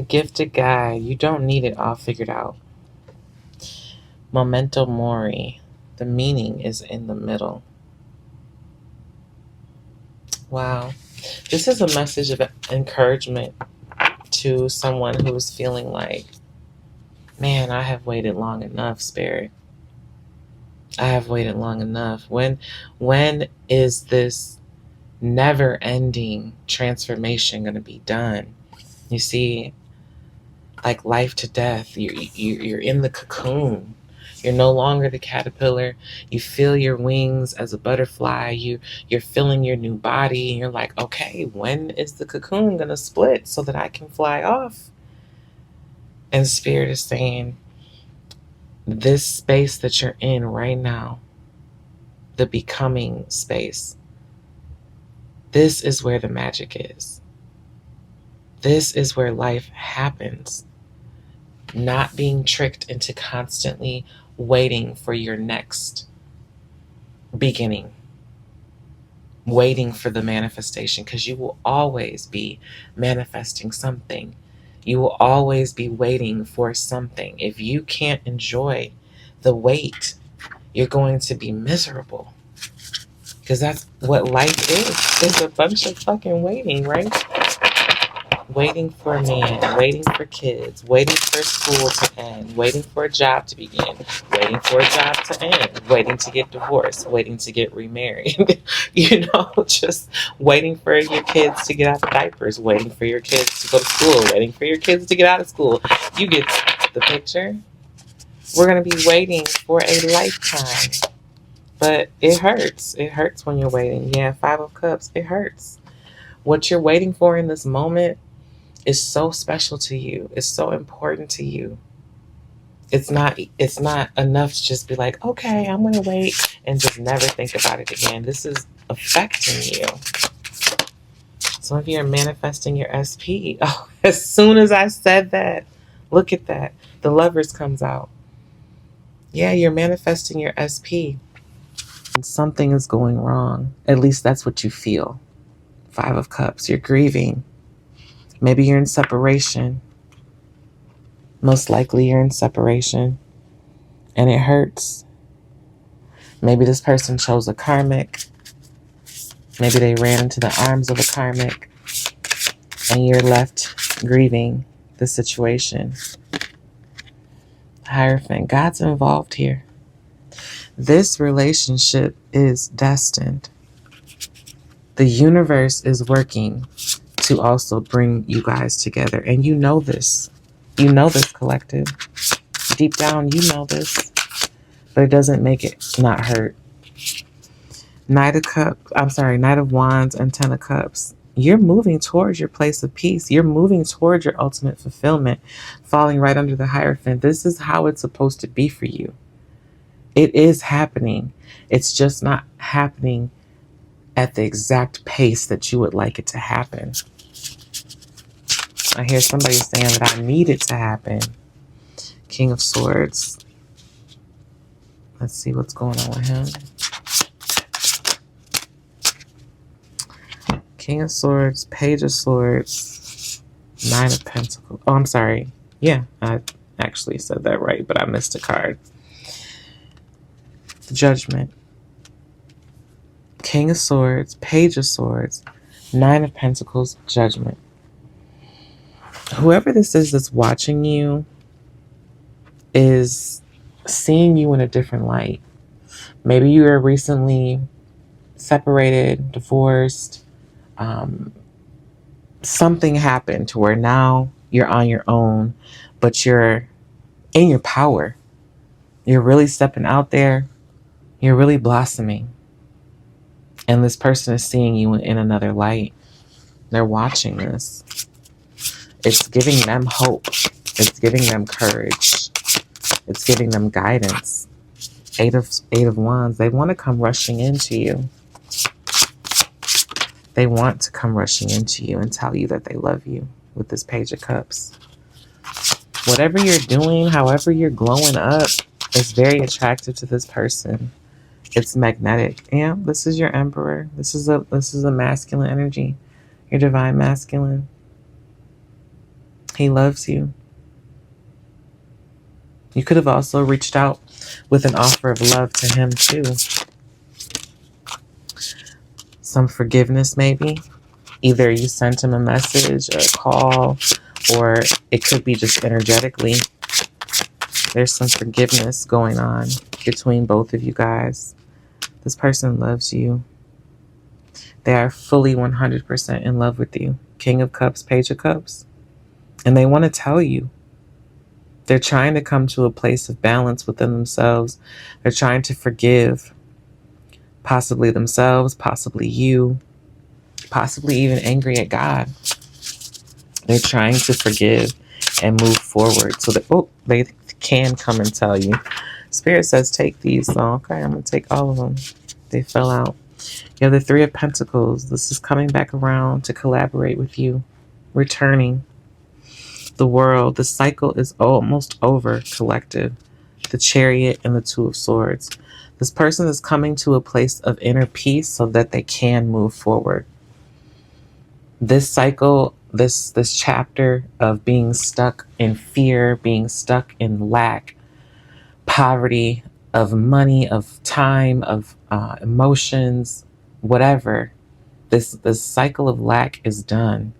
gifted guide. You don't need it all figured out. Memento mori. The meaning is in the middle. Wow. This is a message of encouragement to someone who is feeling like, man, I have waited long enough, Spirit. I have waited long enough. When is this never ending transformation going to be done? You see, like life to death, you're in the cocoon. You're no longer the caterpillar. You feel your wings as a butterfly. You're feeling your new body, and you're like, okay, when is the cocoon gonna split so that I can fly off? And Spirit is saying, this space that you're in right now, the becoming space, this is where the magic is. This is where life happens. Not being tricked into constantly waiting for your next beginning, waiting for the manifestation, because you will always be manifesting something. You will always be waiting for something. If you can't enjoy the wait, you're going to be miserable, because that's what life is. It's a bunch of fucking waiting, right? Waiting for a man, waiting for kids, waiting for school to end, waiting for a job to begin, waiting for a job to end, waiting to get divorced, waiting to get remarried, just waiting for your kids to get out of diapers, waiting for your kids to go to school, waiting for your kids to get out of school. You get the picture? We're going to be waiting for a lifetime, but it hurts. It hurts when you're waiting. Yeah, Five of Cups, it hurts. What you're waiting for in this moment is so special to you. It's so important to you. It's not enough to just be like, okay, I'm gonna wait and just never think about it again. This is affecting you. Some of you are manifesting your SP. Oh, as soon as I said that, look at that. The Lovers comes out. Yeah, you're manifesting your SP. And something is going wrong. At least that's what you feel. Five of Cups. You're grieving. Maybe you're in separation. Most likely you're in separation and it hurts. Maybe this person chose a karmic. Maybe they ran into the arms of a karmic and you're left grieving the situation. Hierophant, God's involved here. This relationship is destined. The universe is working to also bring you guys together. And you know this. You know this, collective. Deep down, you know this. But it doesn't make it not hurt. Knight of Wands and Ten of Cups. You're moving towards your place of peace. You're moving towards your ultimate fulfillment, falling right under the Hierophant. This is how it's supposed to be for you. It is happening. It's just not happening at the exact pace that you would like it to happen. I hear somebody saying that I need it to happen. King of Swords. Let's see what's going on with him. King of Swords, Page of Swords, Nine of Pentacles. Oh, I'm sorry. Yeah, I actually said that right, but I missed a card. The Judgment. King of Swords, Page of Swords, Nine of Pentacles, Judgment. Whoever this is that's watching you is seeing you in a different light. Maybe you were recently separated, divorced. Something happened to where now you're on your own, but you're in your power. You're really stepping out there. You're really blossoming. And this person is seeing you in another light. They're watching this. It's giving them hope. It's giving them courage. It's giving them guidance. Eight of Wands. They want to come rushing into you. They want to come rushing into you and tell you that they love you with this Page of Cups. Whatever you're doing, however you're glowing up, is very attractive to this person. It's magnetic. Yeah, this is your Emperor. This is a masculine energy. Your divine masculine. He loves you. You could have also reached out with an offer of love to him too. Some forgiveness maybe. Either you sent him a message or a call, or it could be just energetically. There's some forgiveness going on between both of you guys. This person loves you. They are fully 100% in love with you. King of Cups, Page of Cups. And they want to tell you. They're trying to come to a place of balance within themselves. They're trying to forgive. Possibly themselves, possibly you. Possibly even angry at God. They're trying to forgive and move forward so that, they can come and tell you. Spirit says take these. So, okay, I'm going to take all of them. They fell out. You have the Three of Pentacles. This is coming back around to collaborate with you. Returning. The World. The cycle is almost over. Collective. The Chariot and the Two of Swords. This person is coming to a place of inner peace so that they can move forward. This cycle, this chapter of being stuck in fear, being stuck in lack, poverty, of money, of time, of emotions, whatever, this cycle of lack is done.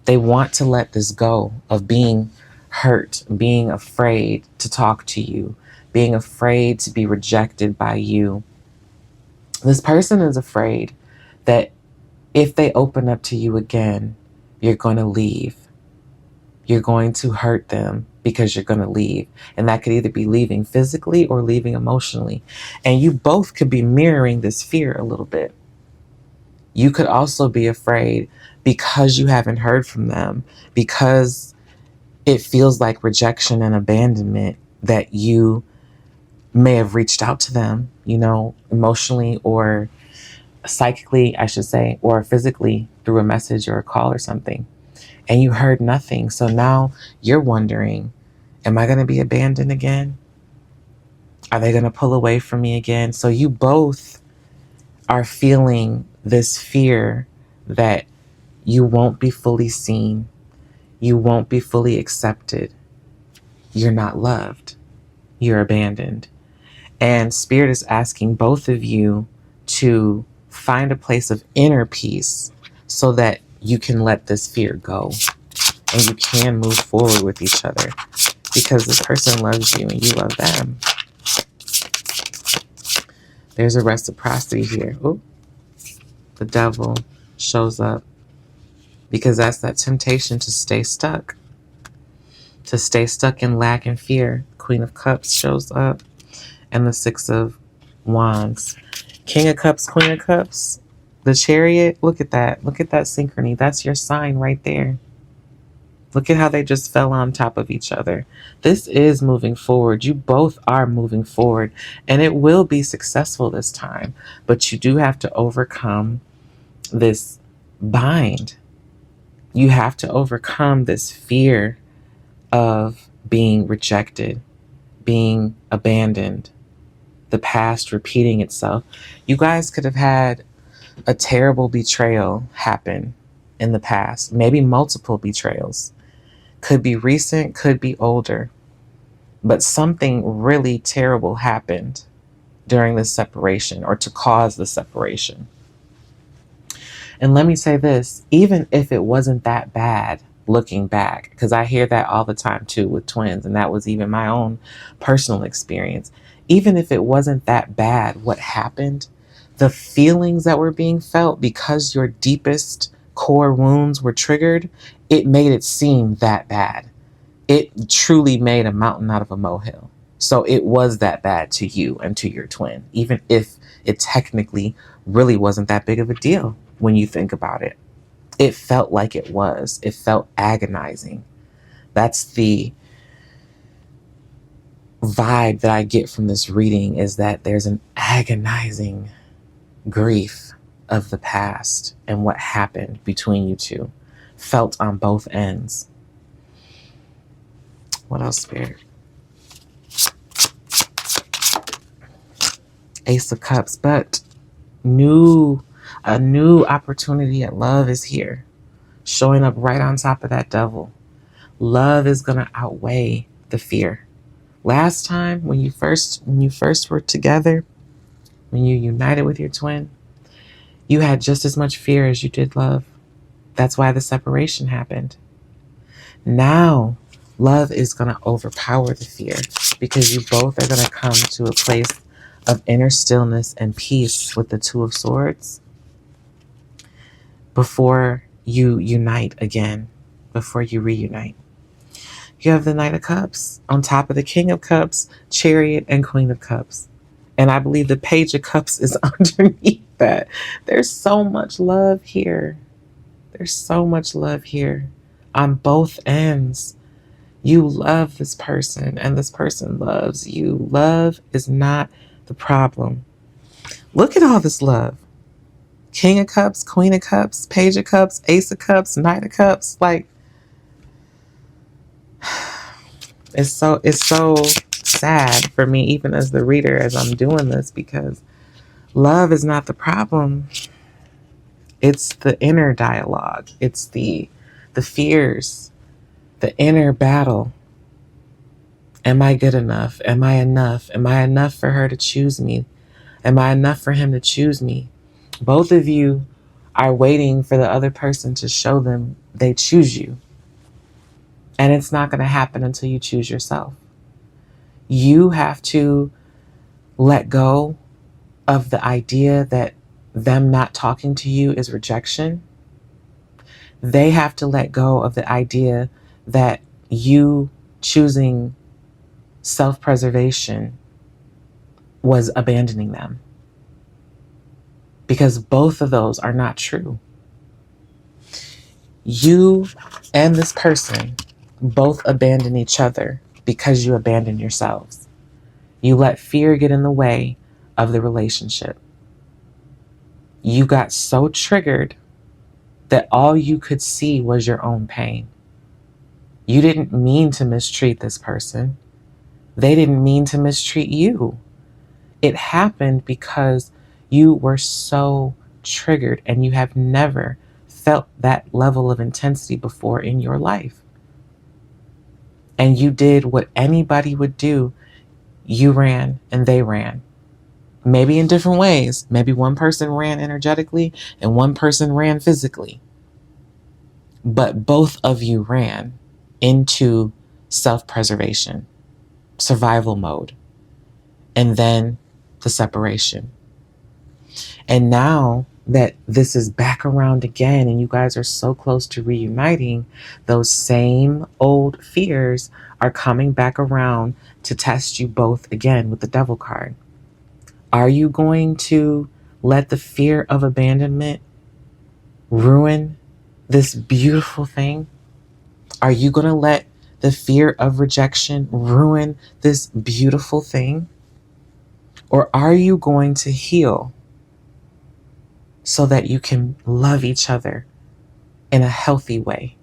They want to let this go of being hurt, being afraid to talk to you, being afraid to be rejected by you. This person is afraid that if they open up to you again, you're going to leave. You're going to hurt them because you're going to leave. And that could either be leaving physically or leaving emotionally. And you both could be mirroring this fear a little bit. You could also be afraid because you haven't heard from them, because it feels like rejection and abandonment, that you may have reached out to them, emotionally or psychically, I should say, or physically through a message or a call or something, and you heard nothing. So now you're wondering, am I going to be abandoned again? Are they going to pull away from me again? So you both are feeling this fear that you won't be fully seen. You won't be fully accepted. You're not loved. You're abandoned. And Spirit is asking both of you to find a place of inner peace so that you can let this fear go and you can move forward with each other, because this person loves you and you love them. There's a reciprocity here. Oh, the Devil shows up, because that's that temptation to stay stuck in lack and fear. Queen of Cups shows up, and the Six of Wands. King of Cups, Queen of Cups, the Chariot. Look at that. Look at that synchrony. That's your sign right there. Look at how they just fell on top of each other. This is moving forward. You both are moving forward, and it will be successful this time. But you do have to overcome this bind. You have to overcome this fear of being rejected, being abandoned, the past repeating itself. You guys could have had a terrible betrayal happen in the past, maybe multiple betrayals. Could be recent, could be older, but something really terrible happened during the separation or to cause the separation. And let me say this, even if it wasn't that bad looking back, because I hear that all the time too with twins, and that was even my own personal experience. Even if it wasn't that bad, what happened, the feelings that were being felt because your deepest core wounds were triggered, it made it seem that bad. It truly made a mountain out of a molehill. So it was that bad to you and to your twin, even if it technically really wasn't that big of a deal when you think about it. It felt like it was. It felt agonizing. That's the vibe that I get from this reading, is that there's an agonizing grief of the past and what happened between you two, felt on both ends. What else, Spirit? Ace of Cups, but a new opportunity at love is here, showing up right on top of that Devil. Love is going to outweigh the fear. Last time when you first were together, when you united with your twin, you had just as much fear as you did love. That's why the separation happened. Now, love is going to overpower the fear because you both are going to come to a place of inner stillness and peace with the Two of Swords before you unite again, before you reunite. You have the Knight of Cups on top of the King of Cups, Chariot, and Queen of Cups. And I believe the Page of Cups is underneath that. There's so much love here. There's so much love here on both ends. You love this person and this person loves you. Love is not the problem. Look at all this love. King of Cups, Queen of Cups, Page of Cups, Ace of Cups, Knight of Cups. Like, it's so sad for me, even as the reader, as I'm doing this, because love is not the problem. It's the inner dialogue. It's the fears, the inner battle. Am I good enough? Am I enough? Am I enough for her to choose me? Am I enough for him to choose me? Both of you are waiting for the other person to show them they choose you. And it's not going to happen until you choose yourself. You have to let go of the idea that them not talking to you is rejection. They have to let go of the idea that you choosing self-preservation was abandoning them. Because both of those are not true. You and this person both abandon each other because you abandon yourselves. You let fear get in the way of the relationship. You got so triggered that all you could see was your own pain. You didn't mean to mistreat this person. They didn't mean to mistreat you. It happened because you were so triggered and you have never felt that level of intensity before in your life. And you did what anybody would do. You ran and they ran. Maybe in different ways. Maybe one person ran energetically and one person ran physically. But both of you ran into self-preservation, survival mode, and then the separation. And now that this is back around again and you guys are so close to reuniting, those same old fears are coming back around to test you both again with the Devil card. Are you going to let the fear of abandonment ruin this beautiful thing? Are you going to let the fear of rejection ruin this beautiful thing? Or are you going to heal so that you can love each other in a healthy way,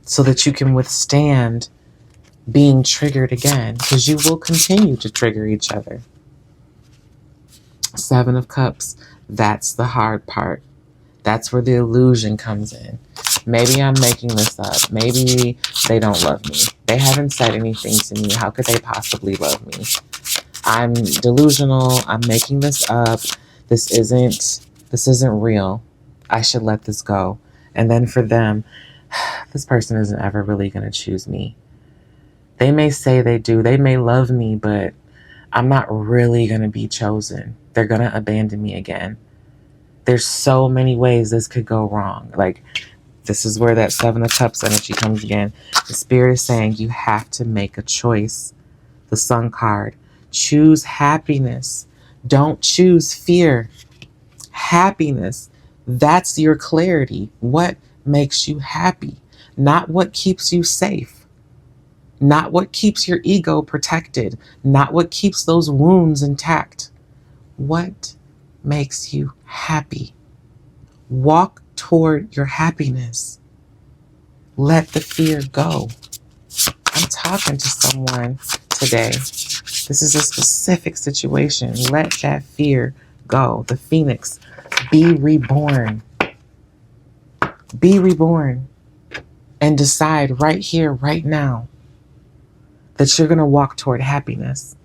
so that you can withstand being triggered again, because you will continue to trigger each other? Seven of Cups, that's the hard part. That's where the illusion comes in. Maybe I'm making this up. Maybe they don't love me. They haven't said anything to me. How could they possibly love me? I'm delusional. I'm making this up. This isn't real. I should let this go. And then for them, this person isn't ever really going to choose me. They may say they do. They may love me, but I'm not really going to be chosen. They're going to abandon me again. There's so many ways this could go wrong. Like, this is where that Seven of Cups energy comes again. The Spirit is saying you have to make a choice. The Sun card. Choose happiness. Don't choose fear. Happiness. That's your clarity. What makes you happy? Not what keeps you safe. Not what keeps your ego protected. Not what keeps those wounds intact. What makes you happy? Walk toward your happiness. Let the fear go. I'm talking to someone today. This is a specific situation. Let that fear go. The Phoenix. Be reborn. Be reborn. and decide right here, right now, that you're going to walk toward happiness.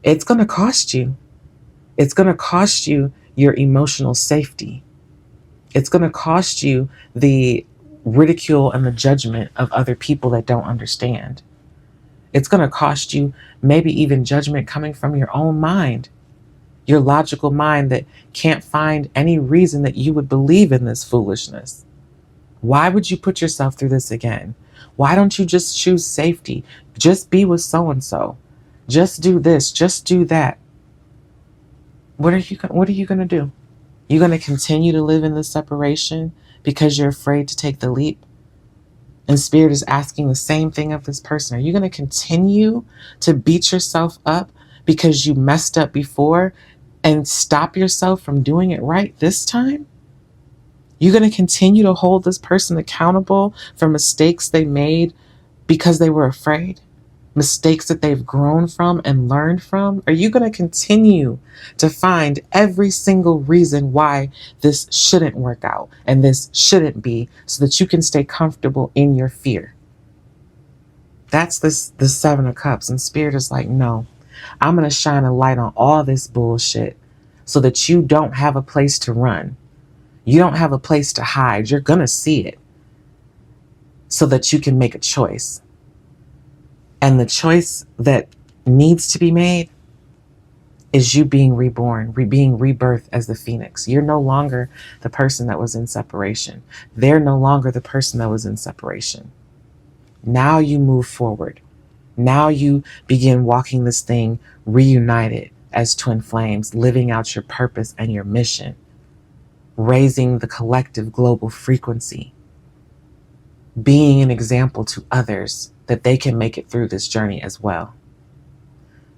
It's going to cost you. It's going to cost you your emotional safety. It's going to cost you the ridicule and the judgment of other people that don't understand. It's going to cost you maybe even judgment coming from your own mind, your logical mind that can't find any reason that you would believe in this foolishness. Why would you put yourself through this again? Why don't you just choose safety? Just be with so and so. Just do this, just do that. What are you going to do? You're going to continue to live in this separation because you're afraid to take the leap? And Spirit is asking the same thing of this person. Are you going to continue to beat yourself up because you messed up before and stop yourself from doing it right this time? You're going to continue to hold this person accountable for mistakes they made because they were afraid? Mistakes that they've grown from and learned from? Are you going to continue to find every single reason why this shouldn't work out and this shouldn't be so that you can stay comfortable in your fear? That's the Seven of Cups. And Spirit is like, no, I'm going to shine a light on all this bullshit so that you don't have a place to run. You don't have a place to hide. You're going to see it so that you can make a choice. And the choice that needs to be made is you being reborn, being rebirthed as the phoenix. You're no longer the person that was in separation. They're no longer the person that was in separation. Now you move forward. Now you begin walking this thing reunited as twin flames, living out your purpose and your mission, raising the collective global frequency, being an example to others that they can make it through this journey as well.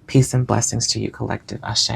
Peace and blessings to you, collective. Ashe.